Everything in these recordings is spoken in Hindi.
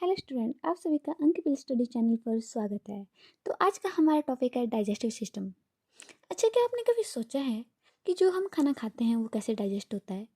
हेलो स्टूडेंट, आप सभी का अंक स्टडी चैनल पर स्वागत है। तो आज का हमारा टॉपिक है डाइजेस्टिव सिस्टम। अच्छा, क्या आपने कभी सोचा है कि जो हम खाना खाते हैं वो कैसे डाइजेस्ट होता है?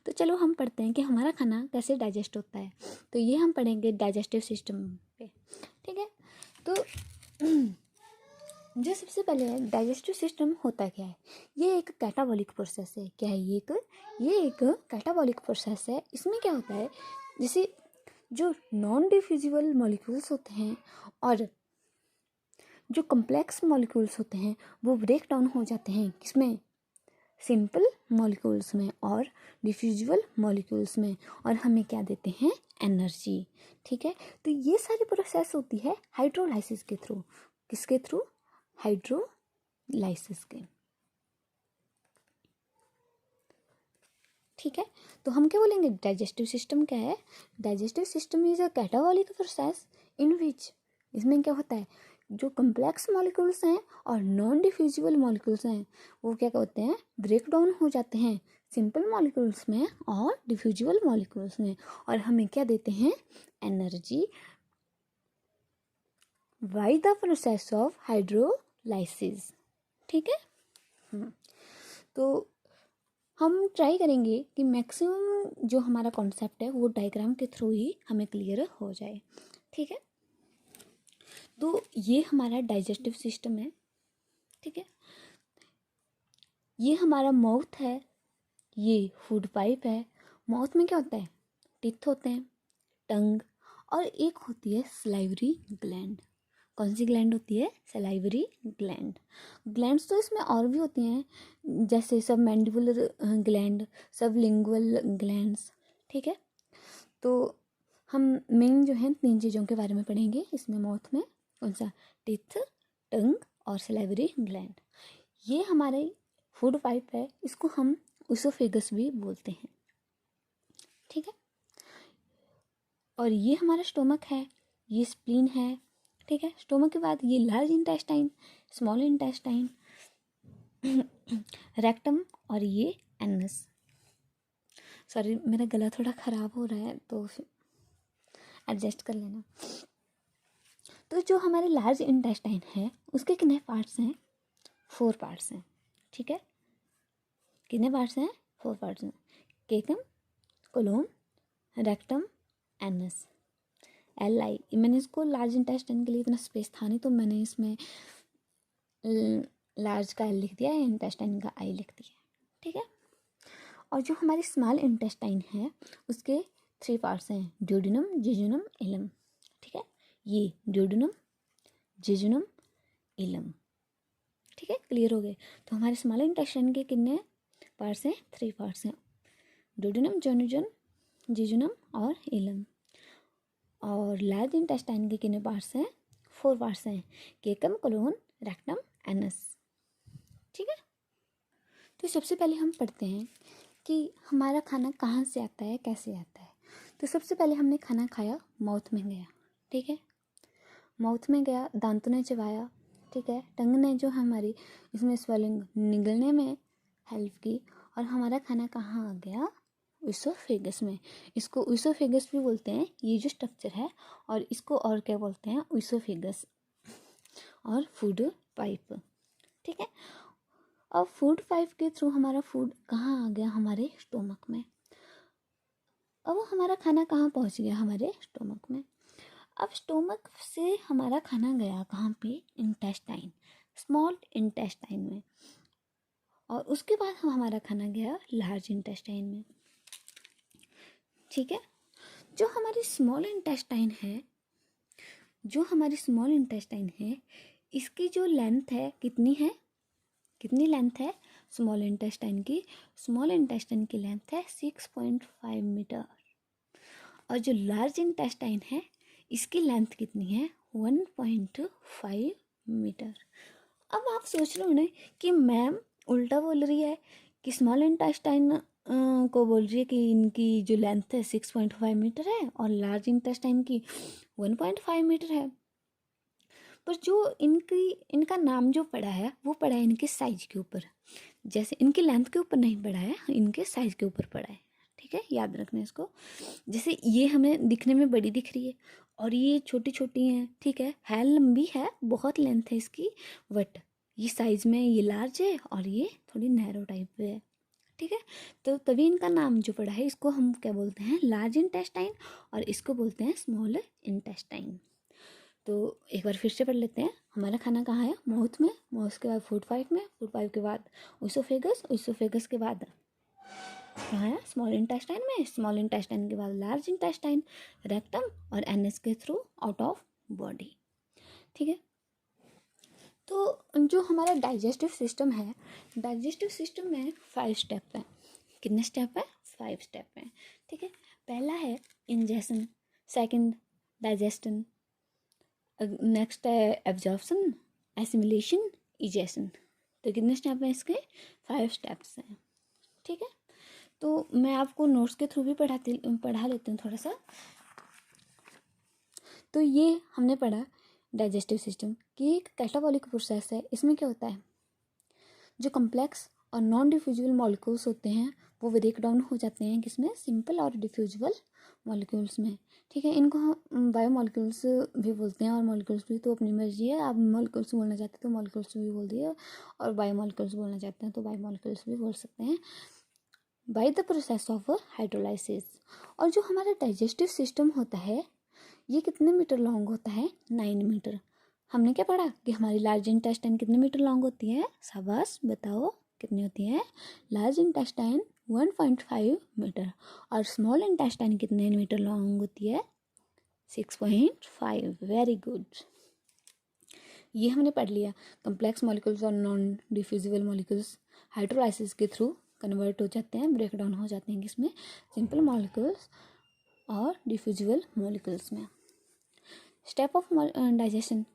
तो चलो हम पढ़ते हैं कि हमारा खाना कैसे डाइजेस्ट होता है। तो ये हम पढ़ेंगे डाइजेस्टिव सिस्टम पे, ठीक है। तो जो सबसे पहले है, डाइजेस्टिव सिस्टम होता क्या है? ये एक कैटाबॉलिक प्रोसेस है। क्या है ये एक कैटाबॉलिक प्रोसेस है। इसमें क्या होता है, जैसे जो नॉन डिफ्यूजिबल मॉलिक्यूल्स होते हैं और जो कम्प्लेक्स मॉलिक्यूल्स होते हैं वो ब्रेक डाउन हो जाते हैं किसमें? सिंपल मॉलिक्यूल्स में और डिफ्यूजिबल मॉलिक्यूल्स में, और हमें क्या देते हैं? एनर्जी। ठीक है। तो ये सारी प्रोसेस होती है हाइड्रोलाइसिस के थ्रू। किसके थ्रू? हाइड्रोलाइसिस के। ठीक है। तो हम क्या बोलेंगे? डाइजेस्टिव सिस्टम क्या है? Digestive system is a catabolic process in which, इसमें क्या होता है, जो कम्प्लेक्स मॉलिक्यूल्स हैं और नॉन डिफ्यूजिबल मॉलिक्यूल्स हैं वो क्या होते हैं? ब्रेक डाउन हो जाते हैं सिंपल मॉलिक्यूल्स में और डिफ्यूजिबल मॉलिक्यूल्स में, और हमें क्या देते हैं? Energy by the process of hydrolysis. ठीक है। तो हम ट्राई करेंगे कि मैक्सिमम जो हमारा कॉन्सेप्ट है वो डायग्राम के थ्रू ही हमें क्लियर हो जाए। ठीक है। तो ये हमारा डाइजेस्टिव सिस्टम है। ठीक है। ये हमारा माउथ है, ये फूड पाइप है। माउथ में क्या होता है? टीथ होते हैं, टंग, और एक होती है सलाइवरी ग्लैंड। कौन सी ग्लैंड होती है? Salivary gland. ग्लैंड्स तो इसमें और भी होती हैं, जैसे सब मैंडिबुलर ग्लैंड, सब लिंगुअल ग्लैंड्स। ठीक है। तो हम मेन जो है 3 चीज़ों के बारे में पढ़ेंगे इसमें माउथ में। कौन सा? टीथ, टंग और सलाइवरी ग्लैंड। ये हमारे फूड पाइप है, इसको हम उसोफेगस भी बोलते हैं। ठीक है। और ये हमारा स्टोमक है, ये स्प्लीन है। ठीक है। स्टोमक के बाद ये large intestine, small intestine, rectum और ये एनस। सॉरी, मेरा गला थोड़ा ख़राब हो रहा है तो एडजस्ट कर लेना। तो जो हमारे लार्ज इंटेस्टाइन है उसके कितने पार्ट्स हैं? 4 पार्ट्स हैं। ठीक है। कितने पार्ट्स हैं? 4 पार्ट्स हैं। Caecum, colon, rectum, anus, L I. मैंने इसको लार्ज इंटेस्टाइन के लिए इतना स्पेस था नहीं तो मैंने इसमें लार्ज का एल लिख दिया है, इंटेस्टाइन का आई लिख दिया है। ठीक है। और जो हमारी स्मॉल इंटेस्टाइन है उसके 3 पार्ट्स हैं, ड्यूडिनम, जेजुनम, इलम। ठीक है। ये ड्यूडिनम, जेजुनम, इलम। ठीक है। क्लियर हो गए? तो हमारे स्मॉल इंटेस्टाइन के कितने पार्ट्स हैं? 3 पार्ट्स हैं, ड्यूडिनम, जोनुजन, जेजुनम और इलम। और लार्ज इंटेस्टाइन के कितने पार्ट्स हैं? 4 पार्ट्स हैं, केकम, कोलोन, रेक्टम, एनस। ठीक है। तो सबसे पहले हम पढ़ते हैं कि हमारा खाना कहाँ से आता है, कैसे आता है। तो सबसे पहले हमने खाना खाया, माउथ में गया। ठीक है। माउथ में गया, दांतों ने चबाया। ठीक है। टंग ने जो हमारी इसमें स्वेलिंग निगलने में हेल्प की, और हमारा खाना कहाँ आ गया? ईसोफेगस में। इसको ईसोफेगस भी बोलते हैं, ये जो स्ट्रक्चर है, और इसको और क्या बोलते हैं? ईसोफेगस और फूड पाइप। ठीक है। अब फूड पाइप के थ्रू हमारा फूड कहाँ आ गया? हमारे स्टोमक में। अब हमारा खाना कहाँ पहुँच गया? हमारे स्टोमक में। अब स्टोमक से हमारा खाना गया कहाँ पे? इंटेस्टाइन, स्मॉल इंटेस्टाइन में, और उसके बाद हमारा खाना गया लार्ज इंटेस्टाइन में। ठीक है। जो हमारी स्मॉल इंटेस्टाइन है, जो हमारी स्मॉल इंटेस्टाइन है, इसकी जो लेंथ है कितनी है? कितनी लेंथ है स्मॉल इंटेस्टाइन की? स्मॉल इंटेस्टाइन की लेंथ है 6.5 मीटर। और जो लार्ज इंटेस्टाइन है इसकी लेंथ कितनी है? 1.5 मीटर। अब आप सोच रहे हो ना कि मैम उल्टा बोल रही है, कि स्मॉल इंटेस्टाइन को बोल रही है कि इनकी जो लेंथ है 6.5 मीटर है और लार्ज इंटेस्टाइन की 1.5 मीटर है। पर जो इनका नाम जो पड़ा है वो पड़ा है इनके साइज के ऊपर, जैसे इनकी लेंथ के ऊपर नहीं पड़ा है, इनके साइज के ऊपर पड़ा है। ठीक ठीक है, याद रखना इसको। जैसे ये हमें दिखने में बड़ी दिख रही है और ये छोटी छोटी हैं, ठीक है लंबी है, बहुत लेंथ है इसकी, बट ये साइज़ में ये लार्ज है और ये थोड़ी नैरो टाइप पे है, ठीक है। तो तभी इनका नाम जो पड़ा है, इसको हम क्या बोलते हैं, लार्ज इंटेस्टाइन, और इसको बोलते हैं स्मॉल इंटेस्टाइन। तो एक बार फिर से पढ़ लेते हैं। हमारा खाना कहाँ है, माउथ में, माउथ के बाद फूड पाइप में, फूड पाइप के बाद ओइसोफेगस, ओइसोफेगस के बाद कहाँ है, स्मॉल इंटेस्टाइन में, स्मॉल इंटेस्टाइन के बाद लार्ज इंटेस्टाइन, रेक्टम और एनएस के थ्रू आउट ऑफ बॉडी, ठीक है। तो जो हमारा डाइजेस्टिव सिस्टम है, डाइजेस्टिव सिस्टम में 5 स्टेप हैं। कितने स्टेप हैं, 5 स्टेप हैं, ठीक है। पहला है इंजेशन, सेकंड डाइजेशन, नेक्स्ट है एब्जॉर्प्शन, एसिमिलेशन, इजेशन। तो कितने स्टेप हैं इसके, 5 स्टेप्स हैं, ठीक है। तो मैं आपको नोट्स के थ्रू भी पढ़ा लेती हूँ थोड़ा सा। तो ये हमने पढ़ा डाइजेस्टिव सिस्टम की एक कैटाबॉलिक प्रोसेस है। इसमें क्या होता है, जो कम्प्लेक्स और नॉन डिफ्यूजिबल मॉलिक्यूल्स होते हैं वो ब्रेक डाउन हो जाते हैं किसमें, सिंपल और डिफ्यूजिबल मॉलिक्यूल्स में, ठीक है। इनको हम बायो मॉलिक्यूल्स भी बोलते हैं, और मॉलिक्यूल्स भी तो अपनी मर्जी है, आप मॉलिक्यूल्स बोलना चाहते हैं तो मॉलिक्यूल्स भी बोल दिए, और बायो मॉलिक्यूल्स बोलना चाहते हैं तो बायो मॉलिक्यूल्स भी बोल सकते हैं, by the process of hydrolysis. और जो हमारा डाइजेस्टिव सिस्टम होता है ये कितने मीटर लॉन्ग होता है, 9 मीटर। हमने क्या पढ़ा कि हमारी लार्ज इंटेस्टाइन कितने मीटर लॉन्ग होती है, शाबाश बताओ कितनी होती है, लार्ज इंटेस्टाइन 1.5 मीटर, और स्मॉल इंटेस्टाइन कितने मीटर लॉन्ग होती है, 6.5। वेरी गुड, ये हमने पढ़ लिया। कम्प्लेक्स मॉलिक्यूल्स और नॉन डिफ्यूजिबल मॉलिक्यूल्स हाइड्रोलाइसिस के थ्रू कन्वर्ट हो जाते हैं, ब्रेक डाउन हो जाते हैं किसमें, सिंपल मॉलिक्यूल्स और डिफ्यूजिबल मॉलिक्यूल्स में। Step of digestion,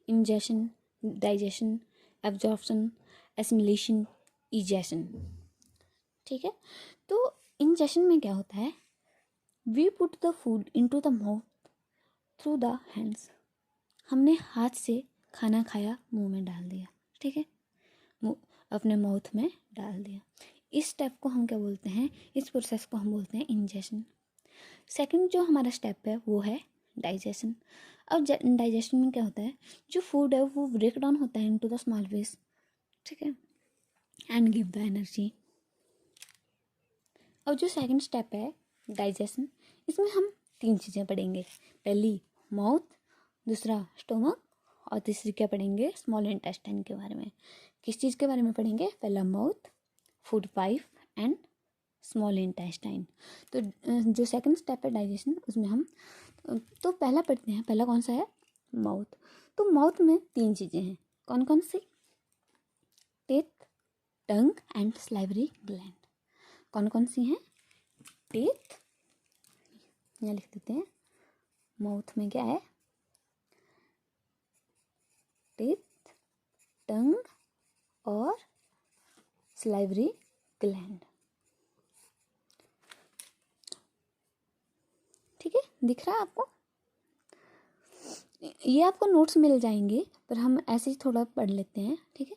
ingestion, digestion, absorption, assimilation, egestion, ठीक है। तो इंजेशन में क्या होता है, we put the food into the mouth through the hands. हमने हाथ से खाना खाया, मुंह में डाल दिया, ठीक है, अपने माउथ में डाल दिया। इस स्टेप को हम क्या बोलते हैं, इस प्रोसेस को हम बोलते हैं इंजेशन। सेकंड जो हमारा स्टेप है वो है डाइजेशन। अब डाइजेशन में क्या होता है, जो फूड है वो ब्रेक डाउन होता है इनटू द स्मॉल पीस, ठीक है, एंड गिव द एनर्जी। और जो सेकंड स्टेप है डाइजेशन, इसमें हम 3 चीज़ें पढ़ेंगे। पहली माउथ, दूसरा स्टोमक, और तीसरी क्या पढ़ेंगे, स्मॉल इंटेस्टाइन के बारे में। किस चीज़ के बारे में पढ़ेंगे, पहला mouth, food pipe and small intestine. तो जो सेकंड स्टेप है डाइजेशन, उसमें हम तो पहला पढ़ते हैं। पहला कौन सा है, माउथ। तो माउथ में 3 चीज़ें हैं, कौन कौन सी, teeth, tongue and salivary gland. कौन कौन सी हैं, टीथ, यहाँ लिख देते हैं, माउथ में क्या है, टीथ, टंग और सलाइवरी ग्लैंड, ठीक है, दिख रहा है आपको। ये आपको नोट्स मिल जाएंगे, पर हम ऐसे ही थोड़ा पढ़ लेते हैं, ठीक है।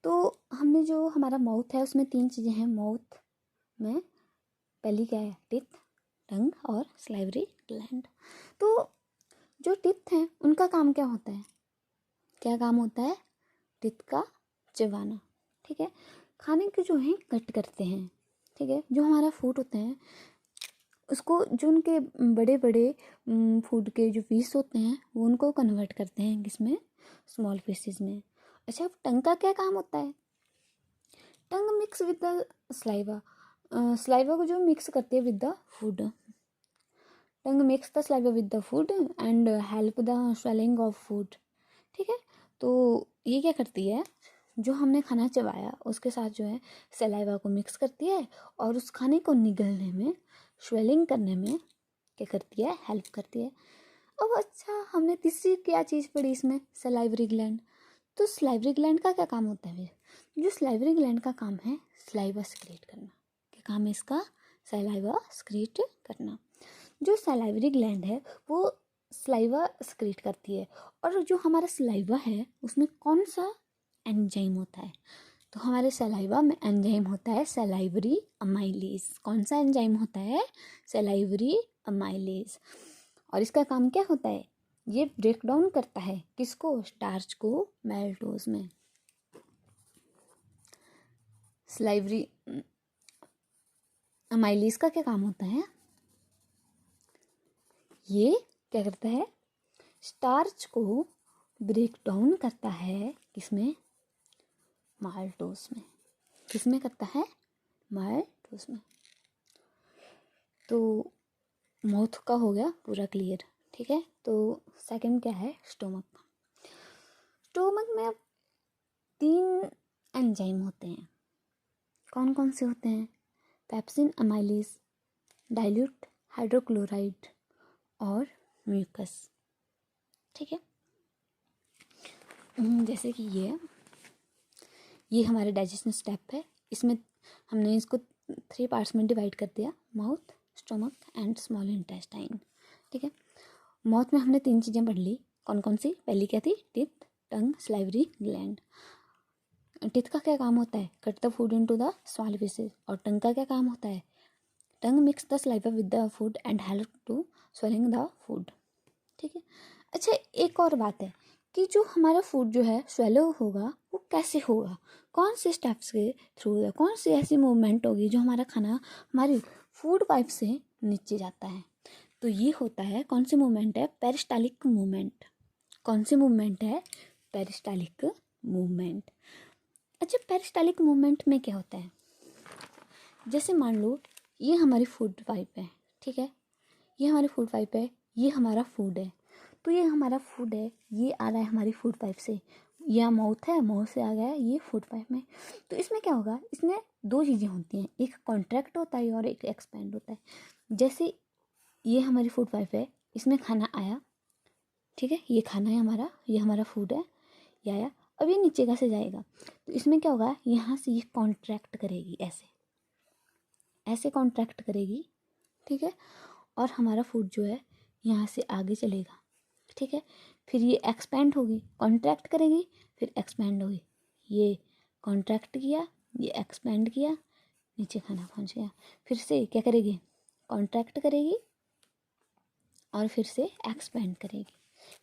तो हमने जो हमारा माउथ है उसमें 3 चीज़ें हैं माउथ में। पहली क्या है, टीथ, टंग और सलाइवरी ग्लैंड। तो जो टीथ हैं उनका काम क्या होता है, क्या काम होता है, टीथ का चबाना, ठीक है, खाने के जो है कट करते हैं, ठीक है। जो हमारा फूड होते हैं उसको, जो उनके बड़े बड़े फूड के जो पीस होते हैं वो उनको कन्वर्ट करते हैं किसमें, स्मॉल पीसेस में। अच्छा, अब टंग का क्या काम होता है, tongue mix with the saliva, saliva को जो मिक्स करती है with the food. Tongue mix the saliva with the food and help the swelling of food, ठीक है। तो ये क्या करती है, जो हमने खाना चबाया उसके साथ जो है सलाइवा को मिक्स करती है, और उस खाने को निगलने में, स्वेलिंग करने में क्या करती है, हेल्प करती है। अब अच्छा, हमने तीसरी क्या चीज़ पढ़ी इसमें, सलाइवरी ग्लैंड। तो सलाइवरी ग्लैंड का क्या काम होता है, जो सलाइवरी ग्लैंड का काम है सलाइवा सिक्रेट करना। क्या काम है इसका, सलाइवा सिक्रेट करना। जो सलाइवरी ग्लैंड है वो सलाइवा सिक्रेट करती है, और जो हमारा सलाइवा है उसमें कौन सा एंजाइम होता है, तो हमारे सलाइवा में एंजाइम होता है सलाइवरी अमाइलेज। कौन सा एंजाइम होता है? Salivary amylase. और इसका काम क्या होता है? ये ब्रेक डाउन करता है किसको? स्टार्च को मैल्टोज में। सलाइवरी अमाइलेज का क्या काम होता है? ये क्या करता है? स्टार्च को ब्रेक डाउन करता है किसमें? माल्टोज में। किसमें करता है? माल्टोज में। तो माउथ का हो गया पूरा क्लियर, ठीक है। तो सेकंड क्या है? स्टोमक। स्टोमक में अब 3 एंजाइम होते हैं। कौन कौन से होते हैं? पेप्सिन अमाइलेज, डाइल्यूट हाइड्रोक्लोराइड और म्यूकस, ठीक है। जैसे कि ये हमारा डाइजेशन स्टेप है। इसमें हमने इसको 3 पार्ट्स में डिवाइड कर दिया, mouth, stomach and small intestine, ठीक है। माउथ में हमने 3 चीज़ें पढ़ ली। कौन कौन सी? पहली क्या थी? Teeth, tongue, salivary gland. Teeth का क्या काम होता है? Cut the food into the small pieces. और टंग का क्या काम होता है? Tongue mix the saliva with the food and help to swelling the food, ठीक है। अच्छा, एक और बात है कि जो हमारा फूड जो है स्वेलो होगा वो कैसे होगा? कौन से स्टेप्स के थ्रू है? कौन सी ऐसी मूवमेंट होगी जो हमारा खाना हमारी फूड पाइप से नीचे जाता है? तो ये होता है, कौन सी मूवमेंट है? Peristaltic movement. कौन सी मूवमेंट है? Peristaltic movement. अच्छा, पेरिस्टालिक मूवमेंट में क्या होता है? जैसे मान लो ये हमारी फूड पाइप है, ठीक है। ये हमारी फूड पाइप है, ये हमारा फूड है। तो ये हमारा फूड है, ये आ रहा है हमारी फूड पाइप से, या माउथ है, माउथ से आ गया है ये फूड पाइप में। तो इसमें क्या होगा? इसमें 2 चीज़ें होती हैं, एक कॉन्ट्रैक्ट होता है और एक एक्सपेंड होता है। जैसे ये हमारी फूड पाइप है, इसमें खाना आया, ठीक है, ये खाना है हमारा, ये हमारा फूड है, ये आया। अब ये नीचे कैसे जाएगा? तो इसमें क्या होगा? यहाँ से ये कॉन्ट्रैक्ट करेगी, ऐसे ऐसे कॉन्ट्रैक्ट करेगी, ठीक है। और हमारा फूड जो है यहाँ से आगे चलेगा, ठीक है। फिर ये एक्सपेंड होगी, कॉन्ट्रैक्ट करेगी, फिर एक्सपेंड होगी। ये कॉन्ट्रैक्ट किया, ये एक्सपेंड किया, नीचे खाना पहुँच गया। फिर से क्या करेगी? कॉन्ट्रैक्ट करेगी और फिर से एक्सपेंड करेगी,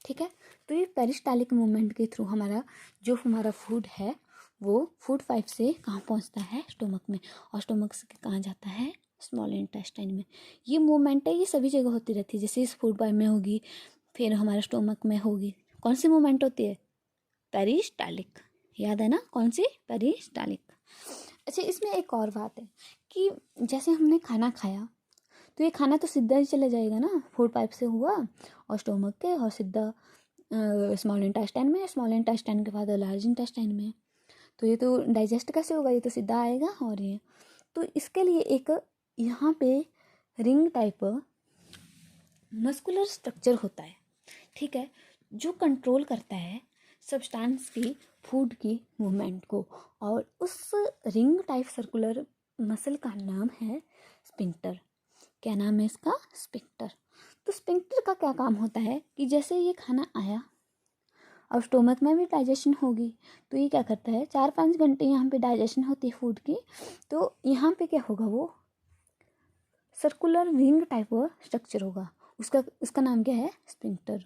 ठीक है। तो ये पेरिस्टालिक मूवमेंट के थ्रू हमारा फूड है वो फूड पाइप से कहाँ पहुँचता है? स्टोमक में। और स्टोमक से कहाँ जाता है? स्मॉल इंटेस्टाइन में। ये मूवमेंट है, ये सभी जगह होती रहती है। जैसे इस फूड पाइप में होगी, फिर हमारे स्टोमक में होगी। कौन सी मूवमेंट होती है? पेरिस्टालिक। याद है ना? कौन सी? पेरिस्टालिक। अच्छा, इसमें एक और बात है कि जैसे हमने खाना खाया तो ये खाना तो सीधा ही चला जाएगा ना, फूड पाइप से हुआ और स्टोमक के और सीधा स्मॉल इंटेस्टाइन में, स्मॉल इंटेस्टाइन के बाद लार्ज इंटेस्टाइन में। तो ये तो डाइजेस्ट कैसे होगा? ये तो सीधा आएगा। और ये तो इसके लिए एक यहाँ पे रिंग टाइप मस्कुलर स्ट्रक्चर होता है, ठीक है, जो कंट्रोल करता है सब्सटेंस की फूड की मूवमेंट को। और उस रिंग टाइप सर्कुलर मसल का नाम है स्पिंक्टर। क्या नाम है इसका? स्पिंक्टर। तो स्पिंक्टर का क्या काम होता है कि जैसे ये खाना आया, अब स्टोमक में भी डाइजेशन होगी, तो ये क्या करता है? 4-5 घंटे यहाँ पे डाइजेशन होती है फूड की। तो यहाँ पे क्या होगा? वो सर्कुलर रिंग टाइप स्ट्रक्चर होगा, उसका नाम क्या है? स्पिंक्टर।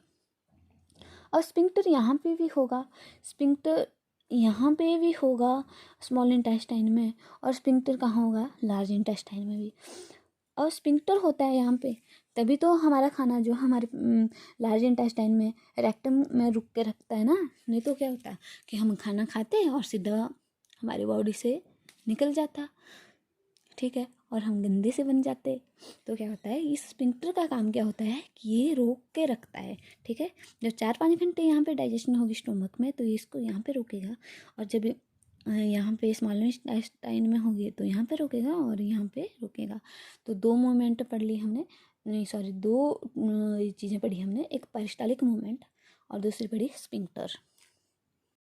और स्पिंक्टर यहाँ पे भी होगा, स्पिंक्टर यहाँ पे भी होगा स्मॉल इंटेस्टाइन में, और स्पिंक्टर कहाँ होगा? लार्ज इंटेस्टाइन में भी। और स्पिंक्टर होता है यहाँ पे, तभी तो हमारा खाना जो हमारे लार्ज इंटेस्टाइन में रेक्टम में रुक के रखता है ना। नहीं तो क्या होता कि हम खाना खाते और सीधा हमारी बॉडी से निकल जाता, ठीक है, और हम गंदे से बन जाते। तो क्या होता है? इस स्पिंक्टर का काम क्या होता है कि ये रोक के रखता है, ठीक है। जब 4-5 घंटे यहाँ पे डाइजेशन होगी स्टोमक में तो ये इसको यहाँ पे रोकेगा, और जब यहाँ पे स्मॉल इंटेस्टाइन में होगी तो यहाँ पे रोकेगा और यहाँ पे रोकेगा। तो 2 मूवमेंट पढ़ ली हमने, नहीं सॉरी 2 चीज़ें पढ़ी हमने, एक पेरिस्टालिक मूवमेंट और दूसरी पढ़ी स्पिंक्टर।